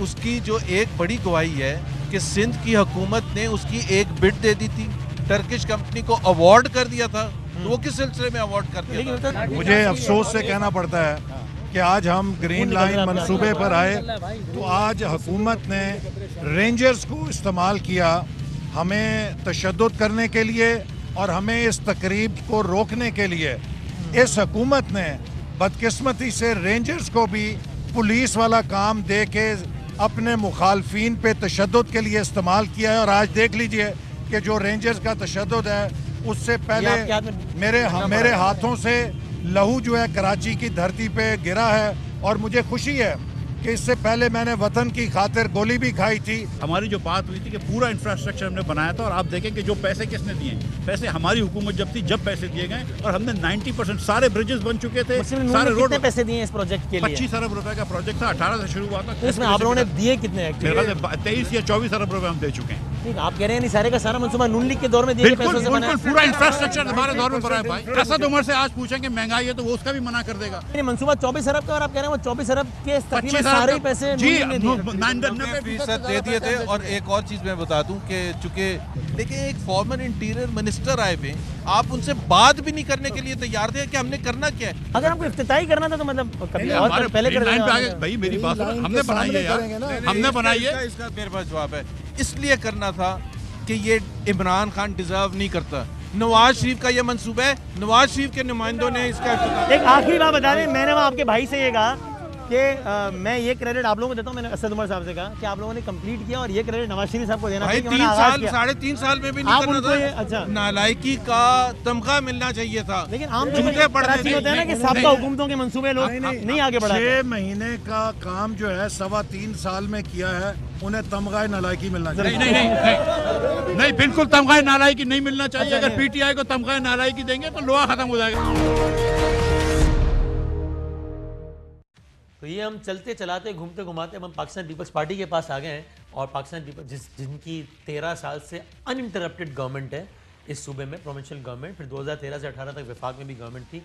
उसकी जो एक बड़ी गवाही है कि सिंध की हुकूमत ने उसकी एक बिड दे दी थी, टर्किश कंपनी को अवार्ड कर दिया था, तो वो किस सिलसिले में अवार्ड कर दिया था? मुझे अफसोस से कहना पड़ता है कि आज हम ग्रीन लाइन मंसूबे पर आए तो आज हुकूमत ने रेंजर्स को इस्तेमाल किया हमें तशद्दुद करने के लिए और हमें इस तकरीब को रोकने के लिए। इस हुकूमत ने बदकिस्मती से रेंजर्स को भी पुलिस वाला काम दे के अपने मुखालफिन पे तशद्दुद के लिए इस्तेमाल किया है। और आज देख लीजिए कि जो रेंजर्स का तशद्दुद है उससे पहले मेरे हाथों से लहू जो है कराची की धरती पे गिरा है और मुझे खुशी है कि इससे पहले मैंने वतन की खातिर गोली भी खाई थी। हमारी जो बात हुई थी कि पूरा इंफ्रास्ट्रक्चर हमने बनाया था और आप देखें कि जो पैसे किसने दिए, पैसे हमारी हुकूमत जब थी जब पैसे दिए गए और हमने 90% सारे ब्रिजेस बन चुके थे, सारे रोड। कितने पैसे दिए इस प्रोजेक्ट के लिए? 25 अरब रुपए का प्रोजेक्ट था, 18 से शुरू हुआ था। तो इसमें आप लोगों ने दिए कितने? 23 या 24 अरब रुपए हम दे चुके हैं। आप कह रहे हैं नहीं सारे का सारा मंसूबा नून लीग के दौर में दिए पैसों से बना है? पूरा इंफ्रास्ट्रक्चर हमारे दौर में बना है भाई। असद उमर से आज पूछेंगे महंगाई है तो वो उसका भी मना कर देगा। मंसूबा 24 अरब का और आप कह रहे हैं वो 24 अरब के तकरीबन सारे पैसे 90% दे दिए थे। और एक और चीज मैं बता दूं कि चूंकि देखिए एक फॉर्मर इंटीरियर मिनिस्टर आए थे, आप उनसे बात भी नहीं करने के लिए तैयार थे कि हमने करना क्या है। अगर हमको इफ्तिताही करना था तो मतलब कभी और पहले कर देंगे भाई। मेरी बात हमने बनाई है यार, हमने बनाई है। इसका मेरे पास जवाब है, इसलिए करना था कि ये इमरान खान डिजर्व नहीं करता। नवाज शरीफ का ये मंसूबा है, नवाज शरीफ के नुमाइंदों ने इसका। एक आखिरी बात बता दें, मैंने आपके भाई से ये कहा कि मैं ये क्रेडिट आप लोगों को देता हूँ। मैंने असद उमर साहब से कहा कि आप लोगों ने कंप्लीट किया और ये क्रेडिट नवाज शरीफ साहब को देना चाहिए। 3.5 साल में भी नहीं करना था। अच्छा, नालायकी का तमगा मिलना चाहिए था। लेकिन आम तौर पर होता है ना कि साबका हुकूमतों के मंसूबे लोग नहीं आगे बढ़ा। 6 महीने का काम जो है 3.25 साल में किया है, उन्हें तमगा नालायकी मिलना चाहिए। नहीं, बिल्कुल तमगा नालायकी नहीं मिलना चाहिए। अगर पीटीआई को तमगा नालायकी देंगे तो लोहा खत्म हो जाएगा। तो ये हम चलते चलाते घूमते घुमाते हम पाकिस्तान पीपल्स पार्टी के पास आ गए हैं और पाकिस्तान पीपल्स जिनकी 13 साल से अनइंटरप्टेड गवर्नमेंट है इस सूबे में, प्रोविंशियल गवर्नमेंट, फिर 2013 से 18 तक वफाक में भी गवर्नमेंट थी।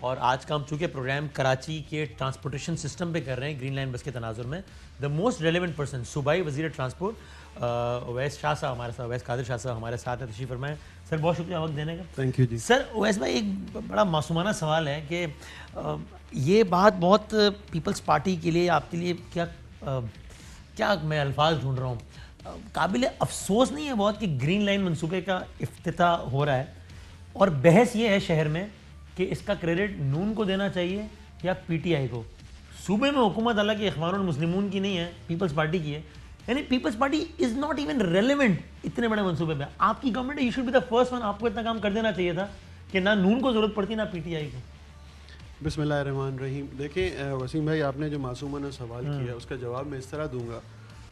और आज का हम चूँकि प्रोग्राम कराची के ट्रांसपोर्टेशन सिस्टम पे कर रहे हैं ग्रीन लाइन बस के तनाजुर में, द मोस्ट रेलिवेंट पर्सन सूबाई वज़ीर ट्रांसपोर्ट अवैस शाह साहब हमारे साथ, अवैस कादिर शाह साहब हमारे साथ हैं, तशरीफ़ फरमाएं। सर बहुत शुक्रिया वक्त देने का। थैंक यू जी। सर अवैस भाई एक बड़ा मासूमाना सवाल है कि ये बात बहुत पीपल्स पार्टी के लिए, आपके लिए क्या क्या मैं अल्फाज ढूंढ रहा हूँ, काबिल अफसोस नहीं है बहुत कि ग्रीन लाइन मंसूबे का इफ्तिताह हो रहा है और बहस ये है शहर में कि इसका क्रेडिट नून को देना चाहिए या पीटीआई को। सूबे में हुकूमत हालांकि इख्वानुल मुस्लिमून की नहीं है, पीपल्स पार्टी की है, यानी Peoples Party is not even relevant इतने बड़े मंसूबे पे। आपकी government you should be the first one, आपको इतना काम कर देना चाहिए था कि ना नून को जरूरत पड़ती ना पीटीआई को। बिस्मिल्लाहिर्रहमानिर्रहीम। देखिए वसीम भाई, आपने जो मासूमाना सवाल किया उसका जवाब मैं इस तरह दूंगा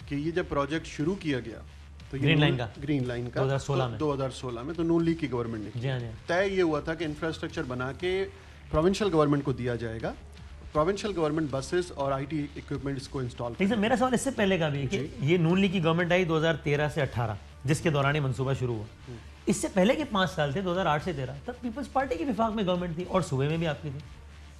कि ये जब प्रोजेक्ट शुरू किया गया तो ग्रीन लाइन का 2016 में तो नून लीग की गवर्नमेंट ने तय ये हुआ था कि इंफ्रास्ट्रक्चर बना के प्रोविंशियल गवर्नमेंट को दिया जाएगा, प्रोविंशियल गवर्नमेंट बसेस और आईटी इक्विपमेंट्स को इंस्टॉल। ठीक है, मेरा सवाल इससे पहले का भी है कि ये नून लीग की गवर्नमेंट आई 2013 से 18 जिसके दौरान ये मंसूबा शुरू हुआ। इससे पहले के 5 साल थे 2008 से 13, तब पीपल्स पार्टी की विफाक में गवर्नमेंट थी और सूबे में भी आपकी थी,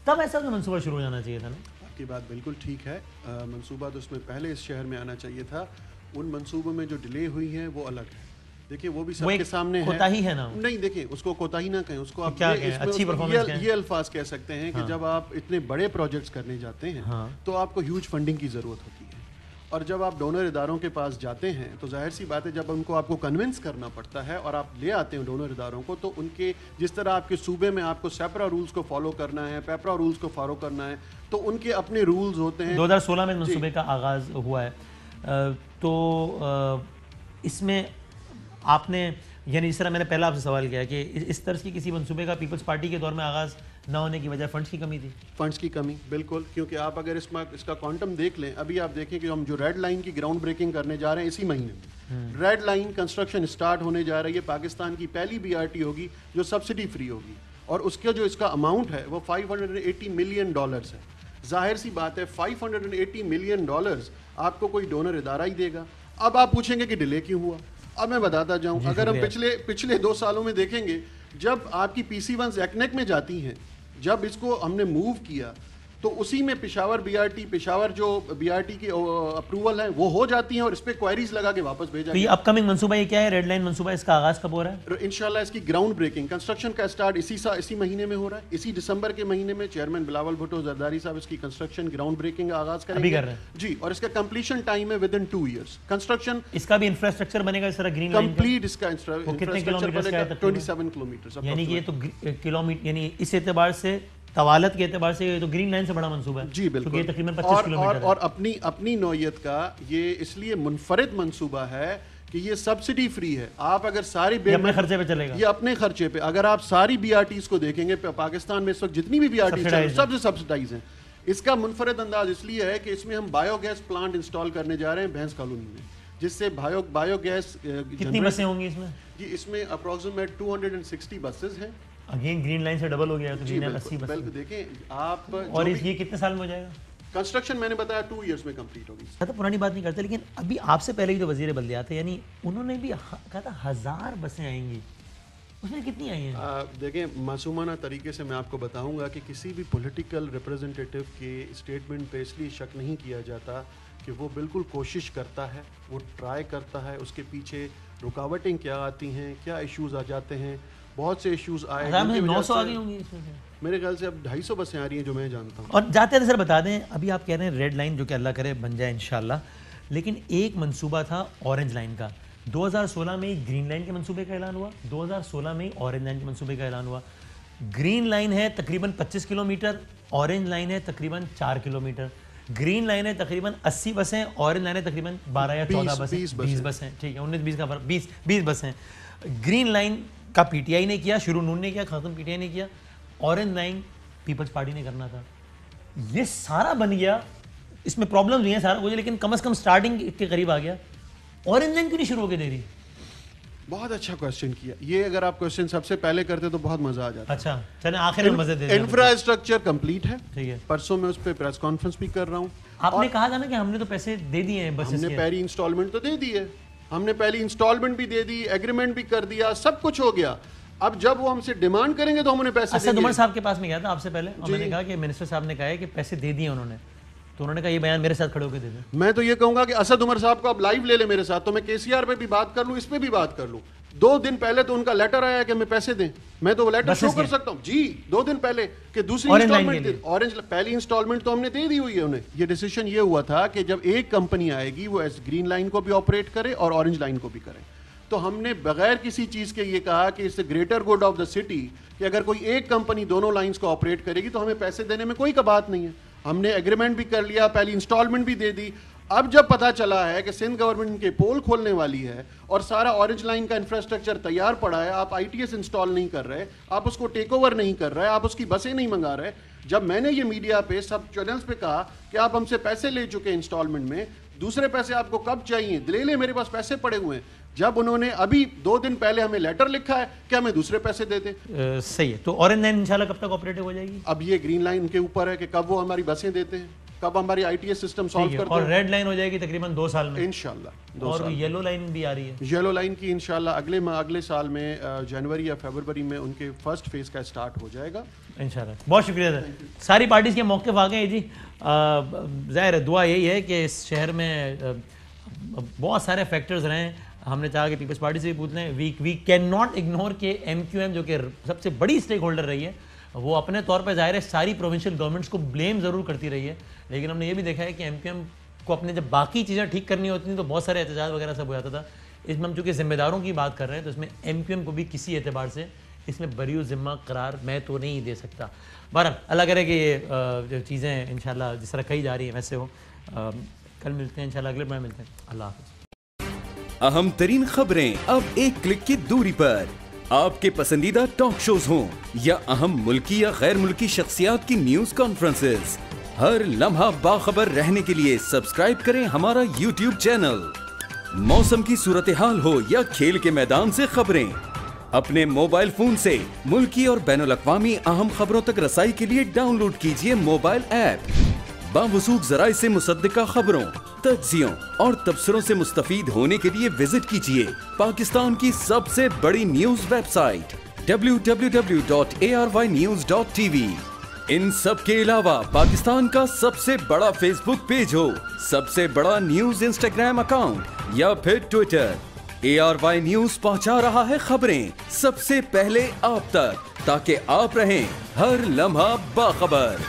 तब ऐसा तो मंसूबा शुरू हो जाना चाहिए था ना। आपकी बात बिल्कुल ठीक है, मंसूबा तो उसमें पहले इस शहर में आना चाहिए था। उन मंसूबों में जो डिले हुई है वो अलग है, देखिए वो भी सबके सामने है। कोताही है ना? नहीं, देखिए उसको कोताही ना कहें, उसको आप अच्छी परफॉर्मेंस ये अल्फाज कह सकते हैं कि जब आप इतने बड़े प्रोजेक्ट्स करने जाते हैं तो आपको ह्यूज फंडिंग की ज़रूरत होती है, और जब आप डोनर इदारों के पास जाते हैं तो जाहिर सी बात है जब उनको आपको कन्विंस करना पड़ता है और आप ले आते हैं डोनर इदारों को, तो उनके जिस तरह आपके सूबे में आपको सेपरा रूल्स को फॉलो करना है, पेपरा रूल्स को फॉलो करना है, तो उनके अपने रूल्स होते हैं। 2016 में मंसूबे का आगाज़ हुआ है, तो इसमें आपने यानी जिस तरह मैंने पहला आपसे सवाल किया कि इस तरह की किसी मंसूबे का पीपल्स पार्टी के दौर में आगाज़ ना होने की वजह फंड्स की कमी थी। फंड्स की कमी बिल्कुल, क्योंकि आप अगर इसका क्वांटम देख लें, अभी आप देखें कि हम जो रेड लाइन की ग्राउंड ब्रेकिंग करने जा रहे हैं इसी महीने में, रेड लाइन कंस्ट्रक्शन स्टार्ट होने जा रही है, पाकिस्तान की पहली बीआरटी होगी जो सब्सिडी फ्री होगी, और उसके जो इसका अमाउंट है वो $580 मिलियन है। जाहिर सी बात है $580 मिलियन आपको कोई डोनर इदारा ही देगा। अब आप पूछेंगे कि डिले क्यों हुआ, अब मैं बताता जाऊं, अगर हम पिछले 2 सालों में देखेंगे, जब आपकी PC1 एक्नेक में जाती हैं, जब इसको हमने मूव किया तो उसी में पेशावर जो बीआरटी की अप्रूवल है वो हो जाती है और इस पे क्वेरीज लगा के वापस भेजा। तो ये अपकमिंग मंसूबा ये क्या है, रेड लाइन मंसूबा, इसका आगाज कब हो रहा है? इंशाल्लाह इसकी ग्राउंड ब्रेकिंग कंस्ट्रक्शन का स्टार्ट इसी महीने में हो रहा है, इसी दिसंबर के महीने में चेयरमैन बिलावल भुट्टो जरदारी साहब इसकी कंस्ट्रक्शन ग्राउंड ब्रेकिंग का आगाज करेंगे। कर रहे हैं जी, और इसका कंप्लीशन टाइम है विद इन 2 ईयर्स कंस्ट्रक्शन। इसका भी इंफ्रास्ट्रक्चर बनेगा इस तरह ग्रीन लाइन कंप्लीट, इसका इंफ्रास्ट्रक्चर बनेगा 27 किलोमीटर, यानी कि ये तो किलोमीटर, यानी इस एतबार से तवालत के एतबार से ये तो ग्रीन लाइन से बड़ा मंसूबा है। जी बिल्कुल, ये तकरीबन 25 किलोमीटर और अपनी नौयत का ये इसलिए मुनफरिद मंसूबा है कि ये सब्सिडी फ्री है। आप अगर सारी अपने खर्चे पे चलेगा, ये अपने खर्चे पे, अगर आप सारी बीआरटीज को देखेंगे पाकिस्तान में इस वक्त जितनी भी बीआरटीज सबसे सब्सिडाइज हैं। इसका मुनफरिद अंदाज इसलिए है कि इसमें हम बायोगैस प्लांट इंस्टॉल करने जा रहे हैं भैंस कॉलोनी में, जिससे बायोगैस। कितनी बसें होंगी इसमें? जी, इसमें अप्रोक्सीमेट 260 बसेस हैं। अगेन ग्रीन लाइन से डबल हो गया तो 80 बस। देखें आप, और ये कितने साल में हो जाएगा कंस्ट्रक्शन? मैंने बताया 2 इयर्स में कंप्लीट होगी। तो पुरानी बात नहीं करते, लेकिन अभी आपसे पहले ही तो वजीर बल्दियात थे, यानी उन्होंने भी कहा था 1000 बसें आएंगी, उसमें कितनी आई हैं? देखें, मासूमाना तरीके से मैं आपको बताऊंगा कि किसी भी पॉलिटिकल रिप्रेजेंटेटिव के स्टेटमेंट पे इसलिए शक नहीं किया जाता कि वो बिल्कुल कोशिश करता है, वो ट्राई करता है, उसके पीछे रुकावटें क्या आती हैं, क्या इश्यूज आ जाते हैं। बहुत से इश्यूज आए, 900 आ गई होंगी इसमें से मेरे ख्याल से, अब 250 बसें आ रही हैं जो मैं जानता हूँ। और जाते थे सर बता दें, अभी आप कह रहे हैं रेड लाइन जो कि अल्लाह करे बन जाए इंशाल्लाह, लेकिन एक मंसूबा था ऑरेंज लाइन का। 2016 में ग्रीन लाइन के मंसूबे का ऐलान हुआ, 2016 में ऑरेंज लाइन के मंसूबे का ऐलान हुआ। ग्रीन लाइन है तकरीबन 25 किलोमीटर, ऑरेंज लाइन है तकरीबन 4 किलोमीटर। ग्रीन लाइन है तकरीबन 80 बसें, ऑरेंज लाइन है तकरीबन 12 या 14 बसें, 20 बसें, ठीक है, 19-20 का फर्क, 20 बसें। ग्रीन लाइन का पीटीआई ने किया, शुरू नून ने किया, खत्म पीटीआई ने किया। ऑरेंज लाइन पीपल्स पार्टी ने करना था। ये सारा बन गया, इसमें प्रॉब्लम हुई हैं सारा कुछ, लेकिन कम से कम स्टार्टिंग के करीब आ गया। ऑरेंज लाइन क्यों नहीं शुरू होकर दे रही? बहुत अच्छा क्वेश्चन किया, ये अगर आप क्वेश्चन सबसे पहले करते तो बहुत मजा आ जाता। अच्छा चलें, आखिर में मजे दे। इंफ्रास्ट्रक्चर कंप्लीट है, ठीक है, परसों मैं उस पर प्रेस कॉन्फ्रेंस भी कर रहा हूँ। आपने कहा था ना कि हमने तो पैसे दे दिए हैं, बस हमने पहली इंस्टॉलमेंट तो दे दी है, हमने पहली इंस्टॉलमेंट भी दे दी, एग्रीमेंट भी कर दिया, सब कुछ हो गया। अब जब वो हमसे डिमांड करेंगे तो हम उन्हें पैसे देंगे। असद उमर साहब के पास में गया था आपसे पहले, और मैंने कहा कि मिनिस्टर साहब ने कहा है कि पैसे दे दिए उन्होंने, तो उन्होंने कहा ये बयान मेरे साथ खड़े होकर दे दें। मैं तो ये कहूंगा कि असद उमर साहब को आप लाइव ले ले मेरे साथ, तो मैं केसीआर पे भी बात कर लूं, इस पे भी बात कर लूं। 2 दिन पहले तो उनका लेटर आया कि हमें पैसे दें, मैं तो वो लेटर शो कर सकता हूँ जी 2 दिन पहले कि दूसरी इंस्टॉलमेंट ऑरेंज पहली इंस्टॉलमेंट तो हमने दे दी हुई है उन्हें। ये डिसीजन ये हुआ था कि जब एक कंपनी आएगी वो ग्रीन लाइन को भी ऑपरेट करे और ऑरेंज लाइन को भी करे, तो हमने बगैर किसी चीज के ये कहा कि it's the greater good of the city कि अगर कोई एक कंपनी दोनों लाइंस को ऑपरेट करेगी तो हमें पैसे देने में कोई का बात नहीं है। हमने एग्रीमेंट भी कर लिया, पहली इंस्टॉलमेंट भी दे दी। अब जब पता चला है कि सिंध गवर्नमेंट के पोल खोलने वाली है और सारा ऑरेंज लाइन का इंफ्रास्ट्रक्चर तैयार पड़ा है, आप ITS इंस्टॉल नहीं कर रहे, आप उसको टेक ओवर नहीं कर रहे, आप उसकी बसें नहीं मंगा रहे। जब मैंने ये मीडिया पे सब चैनल्स पे कहा कि आप हमसे पैसे ले चुके इंस्टॉलमेंट में, दूसरे पैसे आपको कब चाहिए, ले ले, मेरे पास पैसे पड़े हुए हैं। जब उन्होंने अभी 2 दिन पहले हमें लेटर लिखा है कि हमें दूसरे पैसे दे दें। सही है। तो ऑरेंज लाइन इंशाल्लाह कब तक ऑपरेटिव हो जाएगी? अब ये ग्रीन लाइन के ऊपर है कि कब वो हमारी बसें देते हैं, कब हमारी ITS सिस्टम सॉल्व करते हैं। और रेड लाइन हो जाएगी तकरीबन 2 साल में इंशाल्लाह। और येलो लाइन भी आ रही है। येलो लाइन की इंशाल्लाह अगले साल में जनवरी या फरवरी में उनके फर्स्ट फेज का स्टार्ट हो जाएगा इंशाल्लाह। बहुत शुक्रिया सर, सारी पार्टीज के मौक़िफ़ आ गए जी। ज़ाहिर दुआ यही है कि इस शहर में बहुत सारे फैक्टर्स रहे हैं। हमने चाहा कि पीपल्स पार्टी से भी पूछ लें, वी कैन नॉट इग्नोर के MQM जो कि सबसे बड़ी स्टेक होल्डर रही है, वो अपने तौर पर ज़ाहिर है सारी प्रोविंशियल गवर्नमेंट्स को ब्लेम ज़रूर करती रही है, लेकिन हमने ये भी देखा है कि MQM को अपने जब बाकी चीज़ें ठीक करनी होती थी तो बहुत सारे एहतजाज वगैरह सब हो जाता था। इसमें हम चूँकि जिम्मेदारों की बात कर रहे हैं तो इसमें MQM को भी किसी एतबार से इसमें बरी ज़िम्मा करार मैं तो नहीं दे सकता। बहरहाल अल्लाह करे कि ये जो चीज़ें इंशाल्लाह जिस तरह कही जा रही हैं वैसे हो। कल मिलते हैं इंशाल्लाह, अगले में मिलते हैं। अल्लाह हाफ़िज़। अहम तरीन खबरें अब एक क्लिक की दूरी पर, आपके पसंदीदा टॉक शोज हों या अहम मुल्की या गैर मुल्की शख्सियात की न्यूज कॉन्फ्रेंसेस, हर लम्हा बाखबर रहने के लिए सब्सक्राइब करें हमारा YouTube चैनल। मौसम की सूरत हाल हो या खेल के मैदान से खबरें, अपने मोबाइल फोन से मुल्की और बैनुल-अक़वामी अहम खबरों तक रसाई के लिए डाउनलोड कीजिए मोबाइल ऐप। बावसूख ज़राए से मुसद्दिका खबरों, तज्ज़ियों और तबसरों से मुस्तफ़ीद होने के लिए विजिट कीजिए पाकिस्तान की सबसे बड़ी न्यूज वेबसाइट www.arYnews.tv। इन सब के अलावा पाकिस्तान का सबसे बड़ा फेसबुक पेज हो, सबसे बड़ा न्यूज इंस्टाग्राम अकाउंट या फिर ट्विटर, ARY न्यूज पहुंचा रहा है खबरें सबसे पहले आप तक, ताकि आप रहें हर लम्हा बाखबर।